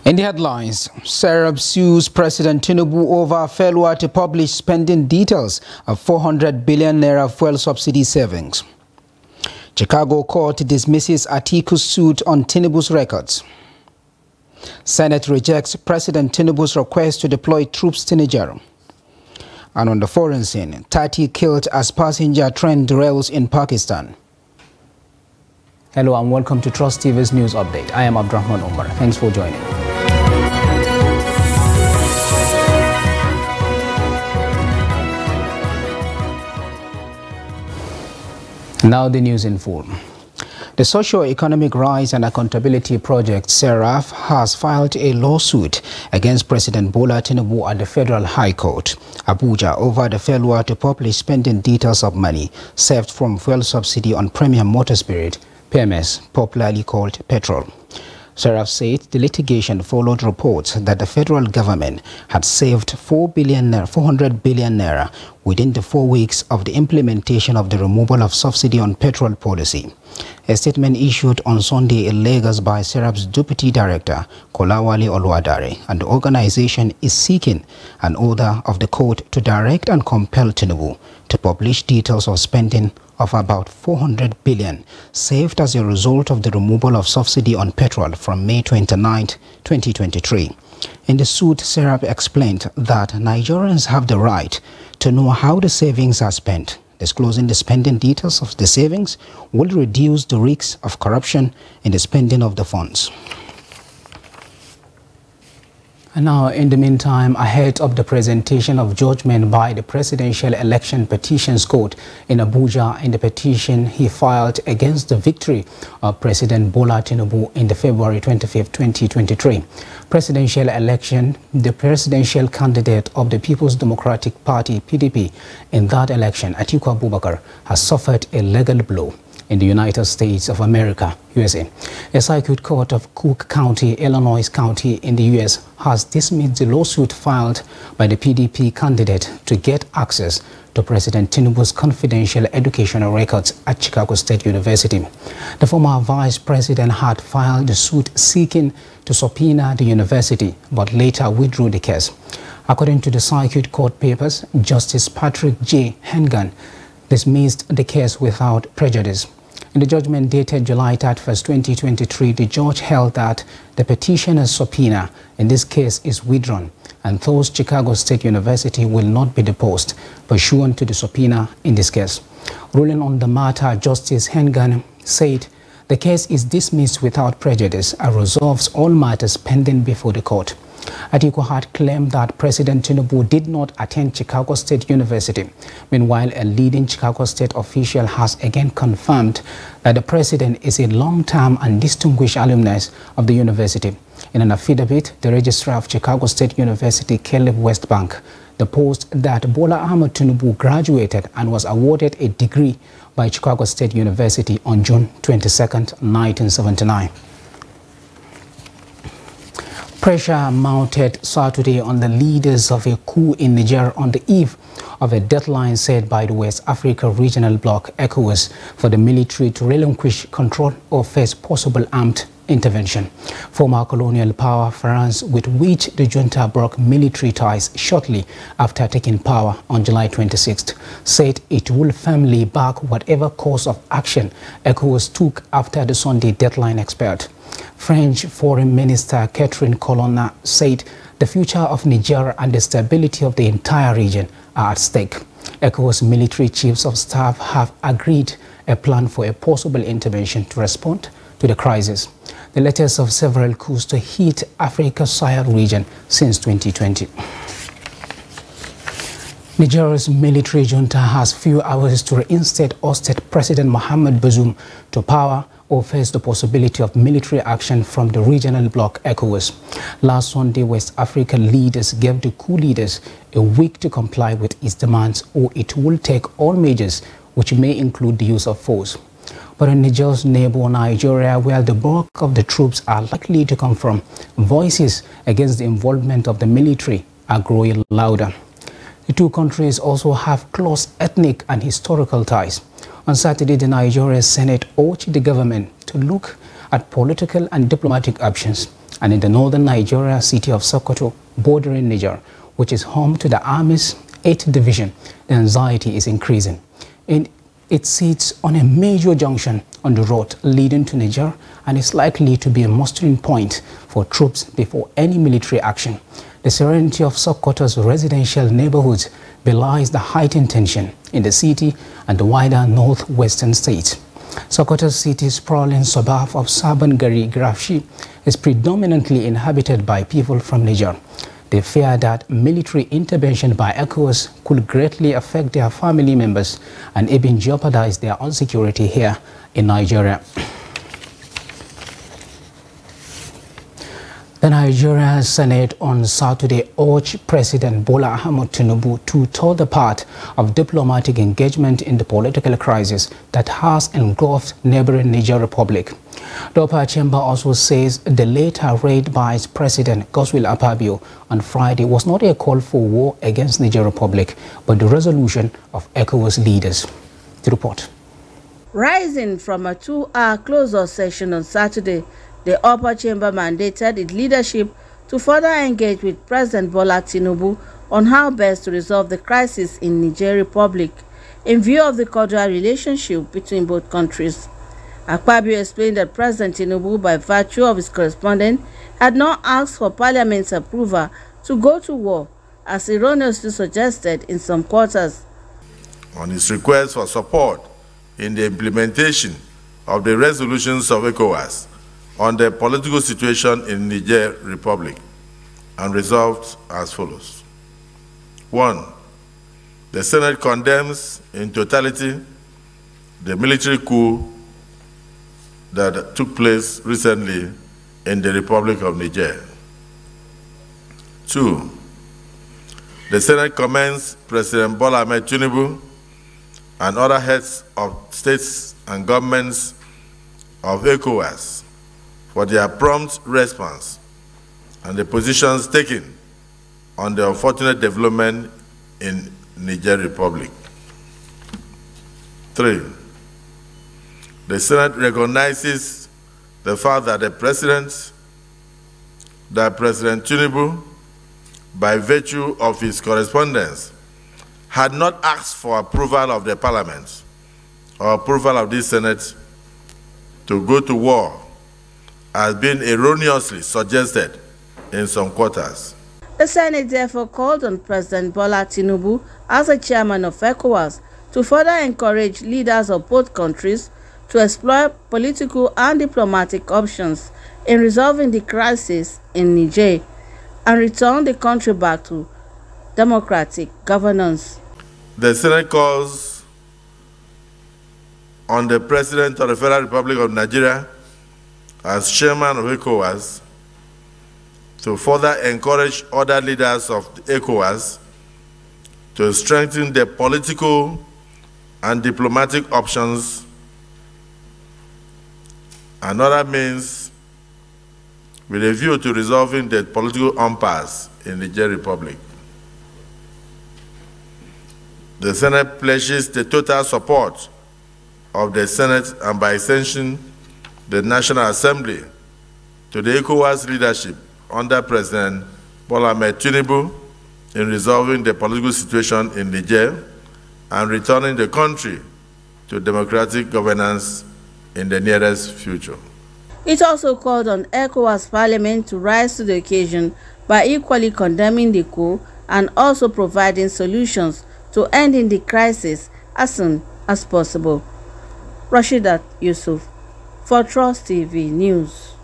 In the headlines, Serap sues President Tinubu over failure to publish spending details of 400 billion naira fuel subsidy savings. Chicago court dismisses Atiku's suit on Tinubu's records. Senate rejects President Tinubu's request to deploy troops to Niger. And on the foreign scene, 30 killed as passenger train derails in Pakistan. Hello and welcome to Trust TV's news update. I am Abdurrahman Umar. Thanks for joining. Now the news in full. The Socio-Economic Rights and Accountability Project, SERAF, has filed a lawsuit against President Bola Tinubu at the Federal High Court, Abuja, over the failure to publish spending details of money saved from fuel subsidy on premium motor spirit, PMS, popularly called petrol. SERAF said the litigation followed reports that the federal government had saved 400 billion naira within the 4 weeks of the implementation of the removal of subsidy on petrol policy. A statement issued on Sunday in Lagos by SERAF's Deputy Director, Kolawale Oluwadare, and the organization is seeking an order of the court to direct and compel Tinubu to publish details of spending of about 400 billion saved as a result of the removal of subsidy on petrol from May 29, 2023. In the suit, SERAF explained that Nigerians have the right to know how the savings are spent. Disclosing the spending details of the savings will reduce the risks of corruption in the spending of the funds. And now, in the meantime, ahead of the presentation of judgment by the Presidential Election Petitions Court in Abuja in the petition he filed against the victory of President Bola Tinubu in the February 25, 2023 presidential election, the presidential candidate of the People's Democratic Party, PDP, in that election, Atiku Abubakar, has suffered a legal blow in the United States of America, USA. A circuit court of Cook County, Illinois County in the US has dismissed the lawsuit filed by the PDP candidate to get access to President Tinubu's confidential educational records at Chicago State University. The former vice president had filed the suit seeking to subpoena the university, but later withdrew the case. According to the circuit court papers, Justice Patrick J. Hengan dismissed the case without prejudice. In the judgment dated July 31, 2023, the judge held that the petitioner's subpoena in this case is withdrawn, and thus Chicago State University will not be deposed pursuant to the subpoena in this case. Ruling on the matter, Justice Hengan said the case is dismissed without prejudice and resolves all matters pending before the court. Atiku had claimed that President Tinubu did not attend Chicago State University. Meanwhile, a leading Chicago State official has again confirmed that the president is a long-term and distinguished alumnus of the university. In an affidavit, the registrar of Chicago State University, Caleb Westbank, deposed that Bola Ahmed Tinubu graduated and was awarded a degree by Chicago State University on June 22, 1979. Pressure mounted Saturday on the leaders of a coup in Niger on the eve of a deadline set by the West Africa Regional Bloc, ECOWAS, for the military to relinquish control or face possible armed intervention. Former colonial power France, with which the junta broke military ties shortly after taking power on July 26th, said it will firmly back whatever course of action ECOWAS took after the Sunday deadline expired. French Foreign Minister Catherine Colonna said the future of Niger and the stability of the entire region are at stake. ECOWAS military chiefs of staff have agreed a plan for a possible intervention to respond to the crisis, the latest of several coups to hit Africa's Sahel region since 2020. Nigeria's military junta has few hours to reinstate ousted President Mohamed Bazoum to power or face the possibility of military action from the regional bloc ECOWAS. Last Sunday, West African leaders gave the coup leaders a week to comply with its demands, or it will take all measures, which may include the use of force. But in Niger's neighbor Nigeria, where the bulk of the troops are likely to come from, voices against the involvement of the military are growing louder. The two countries also have close ethnic and historical ties. On Saturday, the Nigeria Senate urged the government to look at political and diplomatic options And in the northern Nigeria city of Sokoto, bordering Niger, which is home to the Army's 8th Division, the anxiety is increasing. It sits on a major junction on the road leading to Niger and is likely to be a mustering point for troops before any military action. The serenity of Sokoto's residential neighborhoods belies the heightened tension in the city and the wider northwestern states. Sokoto's city's sprawling suburb of Sabon Gari Grafshi is predominantly inhabited by people from Niger. They fear that military intervention by ECOWAS could greatly affect their family members and even jeopardize their own security here in Nigeria. The Nigeria Senate on Saturday urged President Bola Ahmed Tinubu to toe the path of diplomatic engagement in the political crisis that has engulfed neighboring Niger Republic. The upper chamber also says the later raid by its President Godswill Akpabio on Friday was not a call for war against Niger Republic, but the resolution of ECOWAS leaders. The report. Rising from a 2-hour closed-door session on Saturday, the upper chamber mandated its leadership to further engage with President Bola Tinubu on how best to resolve the crisis in Niger Republic in view of the cordial relationship between both countries. Akpabio explained that President Tinubu, by virtue of his correspondence, had not asked for Parliament's approval to go to war, as erroneously suggested in some quarters. On his request for support in the implementation of the resolutions of ECOWAS on the political situation in Niger Republic, and resolved as follows. 1. The Senate condemns in totality the military coup that took place recently in the Republic of Niger. 2. The Senate commends President Bola Ahmed Tinubu and other heads of states and governments of ECOWAS for their prompt response and the positions taken on the unfortunate development in Niger Republic. 3. The Senate recognizes the fact that President Tinubu, by virtue of his correspondence, had not asked for approval of the Parliament or approval of this Senate to go to war, has been erroneously suggested in some quarters. The Senate therefore called on President Bola Tinubu, as a chairman of ECOWAS, to further encourage leaders of both countries to explore political and diplomatic options in resolving the crisis in Niger and return the country back to democratic governance. The Senate calls on the President of the Federal Republic of Nigeria, as chairman of ECOWAS, to further encourage other leaders of ECOWAS to strengthen the political and diplomatic options and other means with a view to resolving the political impasse in the Niger Republic. The Senate pledges the total support of the Senate and, by extension, the National Assembly to the ECOWAS leadership under President Bola Ahmed Tinubu in resolving the political situation in Niger and returning the country to democratic governance in the nearest future. It also called on ECOWAS Parliament to rise to the occasion by equally condemning the coup and also providing solutions to ending the crisis as soon as possible. Rashidat Yusuf, for Trust TV News.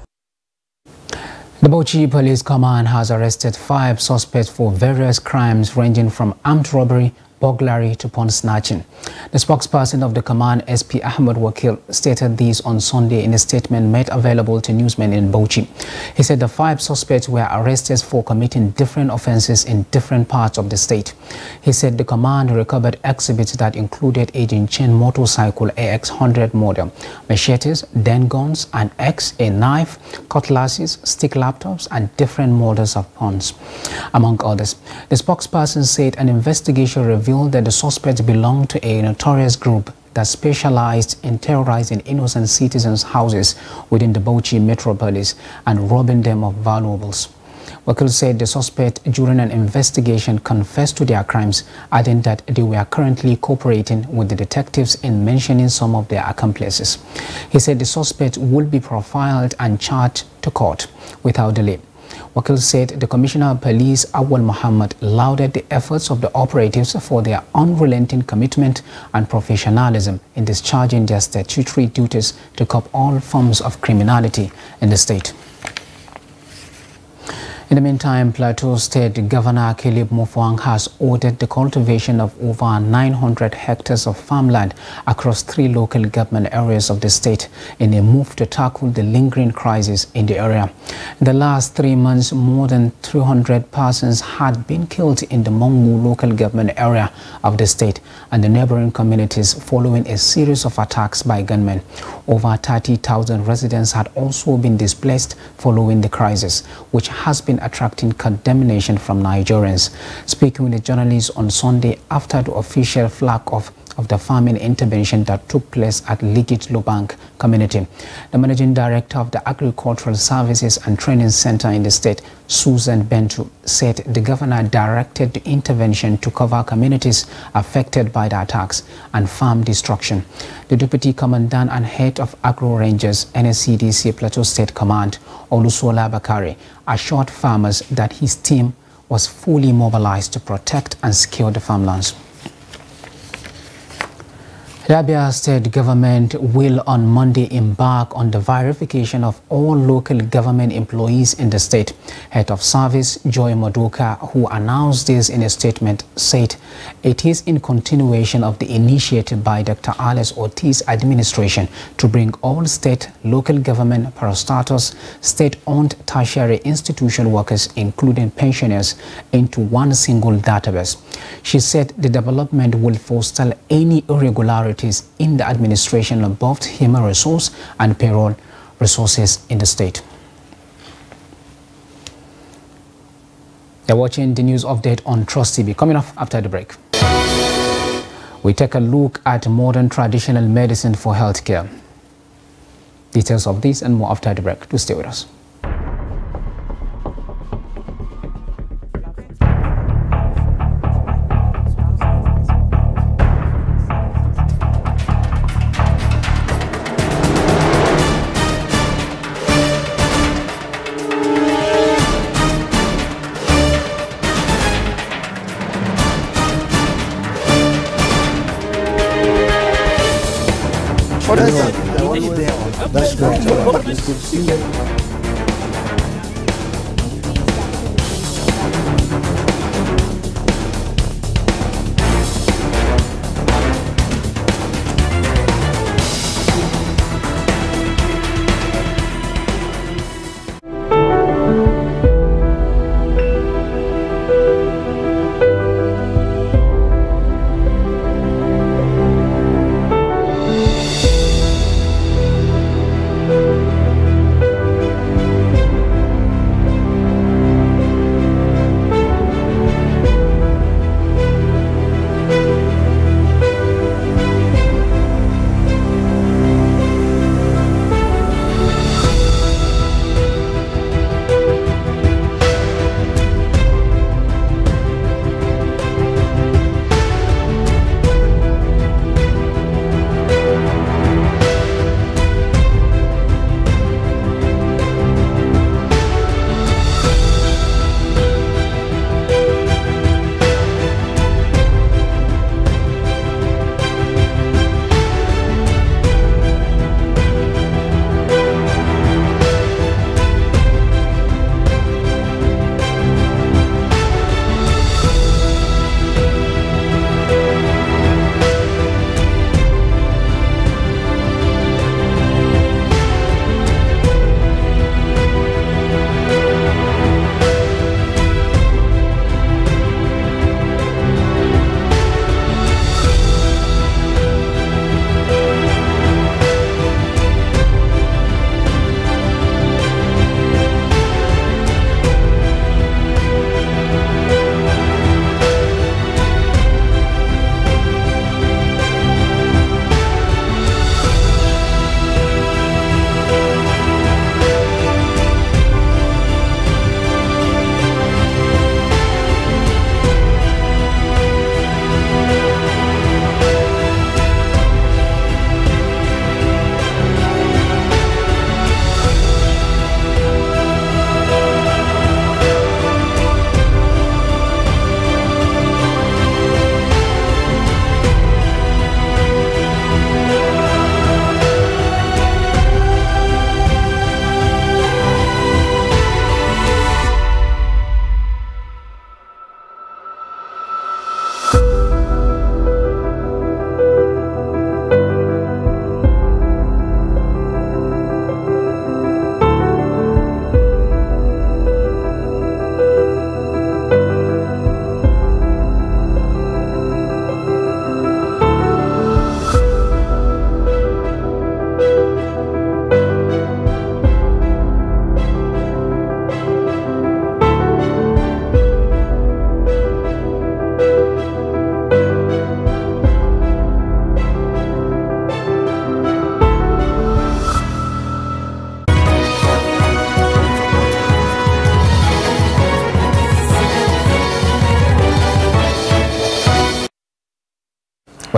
The Bauchi Police Command has arrested 5 suspects for various crimes ranging from armed robbery, burglary to pawn snatching. The spokesperson of the command, SP Ahmed Wakil, stated this on Sunday in a statement made available to newsmen in Bauchi. He said the 5 suspects were arrested for committing different offences in different parts of the state. He said the command recovered exhibits that included a Jinchen motorcycle AX100 model, machetes, den guns, an axe, a knife, cutlasses, stick laptops, and different models of pawns, among others. The spokesperson said an investigation revealed that the suspects belonged to a notorious group that specialized in terrorizing innocent citizens' houses within the Bauchi metropolis and robbing them of valuables. Wakil said the suspect during an investigation confessed to their crimes, adding that they were currently cooperating with the detectives in mentioning some of their accomplices. He said the suspect will be profiled and charged to court without delay. Wakil said the Commissioner of Police, Awal Muhammad, lauded the efforts of the operatives for their unrelenting commitment and professionalism in discharging their statutory duties to curb all forms of criminality in the state. In the meantime, Plateau State Governor Caleb Mutfwang has ordered the cultivation of over 900 hectares of farmland across 3 local government areas of the state in a move to tackle the lingering crisis in the area. In the last 3 months, more than 300 persons had been killed in the Mongu local government area of the state and the neighboring communities following a series of attacks by gunmen. Over 30,000 residents had also been displaced following the crisis, which has been attracting condemnation from Nigerians. Speaking with the journalists on Sunday after the official flag off of the farming intervention that took place at Ligit Lubank community, the managing director of the Agricultural Services and Training Center in the state, Susan Bentu, said the governor directed the intervention to cover communities affected by the attacks and farm destruction. The deputy commandant and head of Agro Rangers NSCDC Plateau State Command, Olusola Bakari, assured farmers that his team was fully mobilized to protect and secure the farmlands. The Abia State government will on Monday embark on the verification of all local government employees in the state. Head of Service Joy Maduka, who announced this in a statement, said it is in continuation of the initiative by Dr. Alex Ortiz administration to bring all state, local government, parastatals, state-owned tertiary institution workers, including pensioners, into one single database. She said the development will forestall any irregularities in the administration of both human resource and payroll resources in the state. You're watching the news update on Trust TV. Coming up after the break, we take a look at modern traditional medicine for healthcare. Details of this and more after the break. Do stay with us. That's great.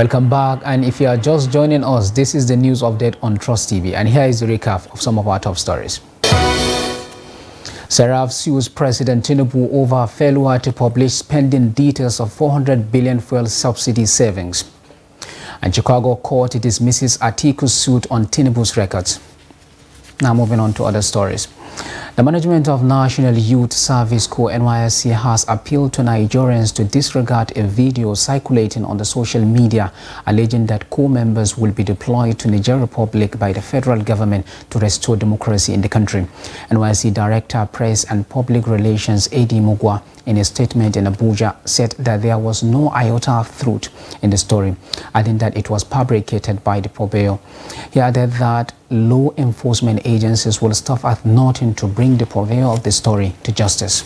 Welcome back, and if you are just joining us, this is the news update on Trust TV, and here is the recap of some of our top stories. Seraf sues President Tinubu over failure to publish spending details of 400 billion fuel subsidy savings. And Chicago court dismisses Atiku's suit on Tinubu's records. Now moving on to other stories. The management of National Youth Service Corps NYSC has appealed to Nigerians to disregard a video circulating on the social media alleging that Corps members will be deployed to Niger Republic by the federal government to restore democracy in the country. NYSC Director Press and Public Relations A.D. Mugwa, in a statement in Abuja, said that there was no iota of truth in the story, adding that it was fabricated by the purveyor. He added that law enforcement agencies will stop at nothing to bring the purveyor of the story to justice.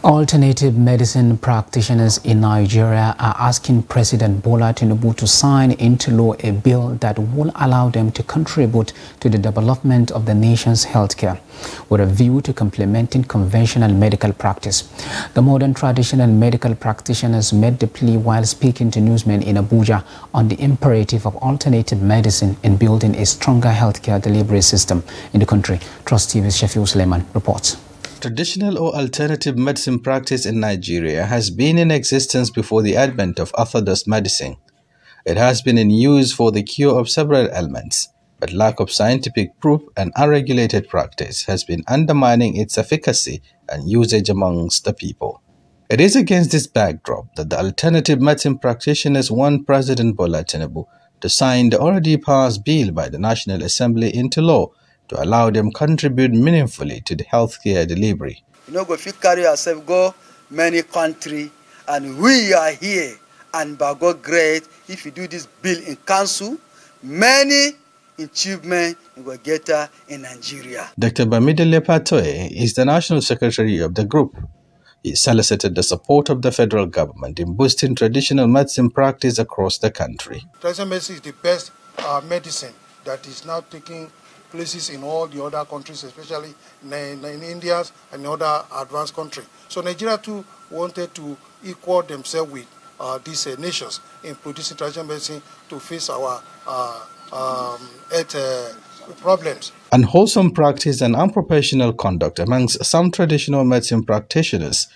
Alternative medicine practitioners in Nigeria are asking President Bola Tinubu to sign into law a bill that will allow them to contribute to the development of the nation's healthcare, with a view to complementing conventional medical practice. The modern traditional medical practitioners made the plea while speaking to newsmen in Abuja on the imperative of alternative medicine in building a stronger healthcare delivery system in the country. Trust TV's Shafiu Suleiman reports. Traditional or alternative medicine practice in Nigeria has been in existence before the advent of orthodox medicine. It has been in use for the cure of several ailments, but lack of scientific proof and unregulated practice has been undermining its efficacy and usage amongst the people. It is against this backdrop that the alternative medicine practitioners want President Bola Tinubu to sign the already passed bill by the National Assembly into law to allow them contribute meaningfully to the healthcare delivery. You know, if you carry yourself, go many countries, and we are here, and by God great, if you do this bill in council, many achievements you will get in Nigeria. Dr. Bamidele Patoe is the National Secretary of the group. He solicited the support of the federal government in boosting traditional medicine practice across the country. Traditional medicine is the best medicine that is now taking places in all the other countries, especially in India and other advanced countries. So Nigeria too wanted to equal themselves with these nations in producing traditional medicine to face our health problems. Unwholesome practice and unprofessional conduct amongst some traditional medicine practitioners,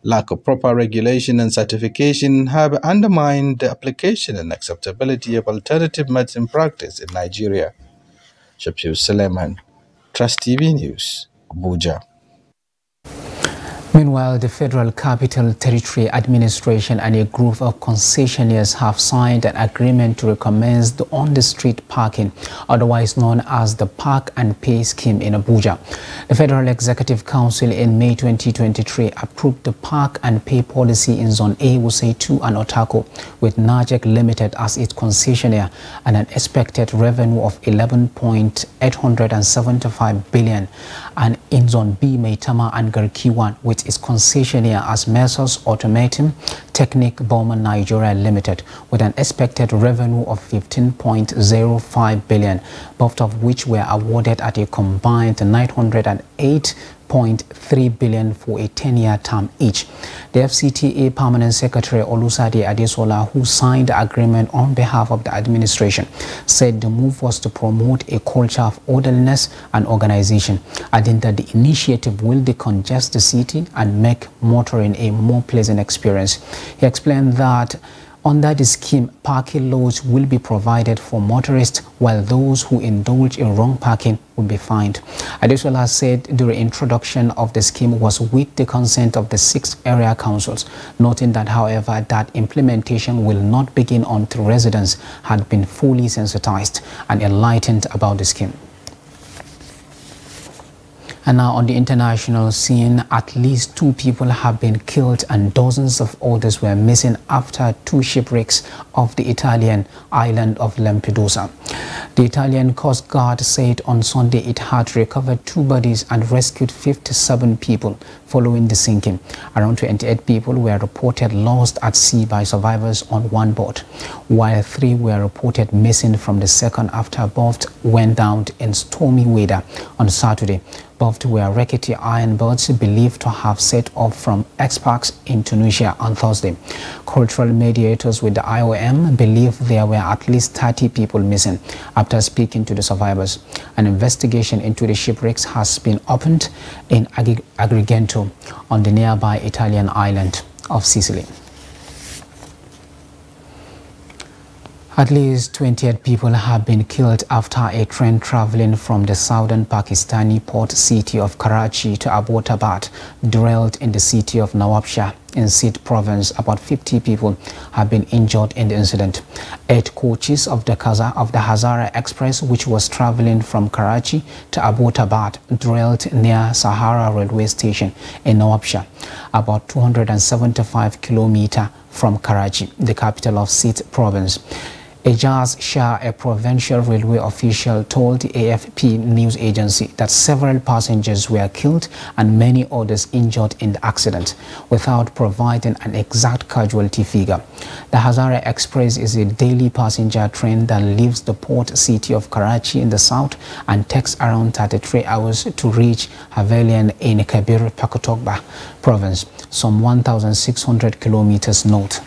lack of proper regulation and certification have undermined the application and acceptability of alternative medicine practice in Nigeria. Shafiu Suleiman, Trust TV News, Abuja. Meanwhile, the Federal Capital Territory Administration and a group of concessionaires have signed an agreement to recommence the on-the-street parking, otherwise known as the Park and Pay scheme in Abuja. The Federal Executive Council in May 2023 approved the Park and Pay policy in Zone A, Wuse 2 and Otako, with Najek Limited as its concessionaire and an expected revenue of 11.875 billion, and in Zone B, Maitama and Garkiwan with its concessionaire as Mesos Automatum Technic Bowman Nigeria Limited with an expected revenue of 15.05 billion, both of which were awarded at a combined 908.3 billion for a 10-year term each. The FCTA Permanent Secretary Olusade Adesola, who signed the agreement on behalf of the administration, said the move was to promote a culture of orderliness and organization, adding that the initiative will decongest the city and make motoring a more pleasant experience. He explained that under the scheme, parking lots will be provided for motorists, while those who indulge in wrong parking will be fined. Adesola said the introduction of the scheme was with the consent of the 6 area councils, noting that, however, that implementation will not begin until residents had been fully sensitized and enlightened about the scheme. And now on the international scene, at least 2 people have been killed and dozens of others were missing after 2 shipwrecks off the Italian island of Lampedusa. The Italian Coast Guard said on Sunday it had recovered 2 bodies and rescued 57 people following the sinking. Around 28 people were reported lost at sea by survivors on 1 boat, while 3 were reported missing from the second after both went down in stormy weather on Saturday. Both were rickety iron boats believed to have set off from X-Parks in Tunisia on Thursday. Cultural mediators with the IOM believe there were at least 30 people missing. After speaking to the survivors, an investigation into the shipwrecks has been opened in Agrigento on the nearby Italian island of Sicily. At least 28 people have been killed after a train traveling from the southern Pakistani port city of Karachi to Abbottabad derailed in the city of Nawabshah in Sindh province. About 50 people have been injured in the incident. 8 coaches of the Hazara Express, which was traveling from Karachi to Abbottabad, derailed near Sahara railway station in Nawabshah, about 275 kilometers from Karachi, the capital of Sindh province. Ejaz Shah, a provincial railway official, told the AFP news agency that several passengers were killed and many others injured in the accident, without providing an exact casualty figure. The Hazara Express is a daily passenger train that leaves the port city of Karachi in the south and takes around 33 hours to reach Havelian in Khyber Pakhtunkhwa province, some 1,600 kilometers north.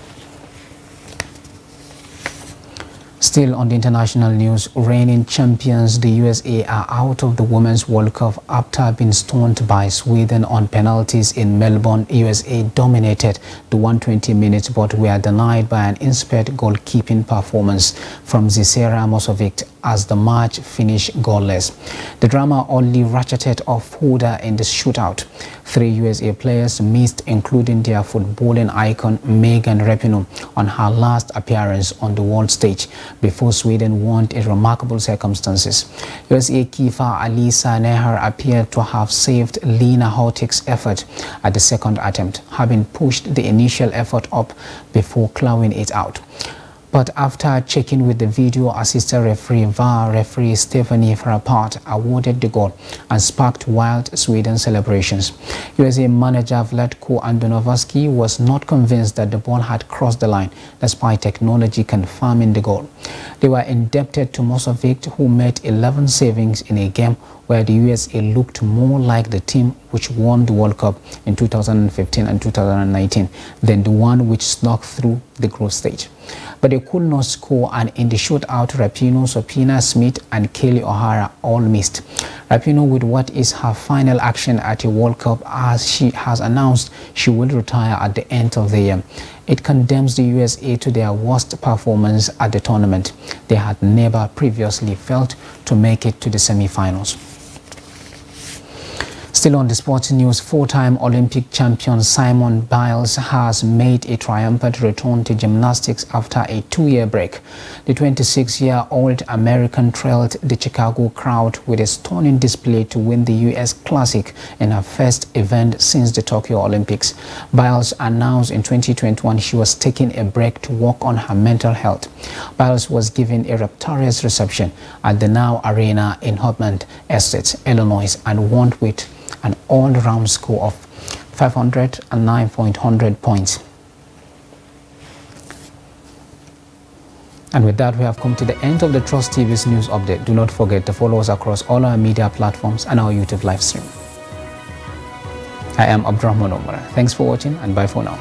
Still on the international news, reigning champions, the USA, are out of the Women's World Cup after being stunned by Sweden on penalties in Melbourne. USA dominated the 120 minutes but were denied by an inspired goalkeeping performance from Zizera Mosovic as the match finished goalless. The drama only ratcheted up further in the shootout. 3 USA players missed, including their footballing icon Megan Rapinoe on her last appearance on the world stage, before Sweden won in remarkable circumstances. USA keeper Alisa Neher appeared to have saved Lena Hurtig's effort at the second attempt, having pushed the initial effort up before clawing it out. But after checking with the video assistant referee, VAR referee Stephanie Frappart awarded the goal and sparked wild Sweden celebrations. USA manager Vlatko Andonovski was not convinced that the ball had crossed the line, despite technology confirming the goal. They were indebted to Mosovic, who made 11 savings in a game where the USA looked more like the team which won the World Cup in 2015 and 2019 than the one which snuck through the group stage. But they could not score, and in the shootout, Rapinoe, Sopina Smith and Kelly O'Hara all missed. Rapinoe, with what is her final action at a World Cup, as she has announced she will retire at the end of the year. It condemns the USA to their worst performance at the tournament. They had never previously failed to make it to the semi-finals. Still on the sports news, 4-time Olympic champion Simone Biles has made a triumphant return to gymnastics after a 2-year break. The 26-year-old American trailed the Chicago crowd with a stunning display to win the U.S. Classic in her first event since the Tokyo Olympics. Biles announced in 2021 she was taking a break to work on her mental health. Biles was given a rapturous reception at the Now Arena in Hoffman Estates, Illinois, and won with an all-round score of 509.100 points. And with that, we have come to the end of the Trust TV's news update. Do not forget to follow us across all our media platforms and our YouTube live stream. I am Abdurrahman Omar. Thanks for watching, and bye for now.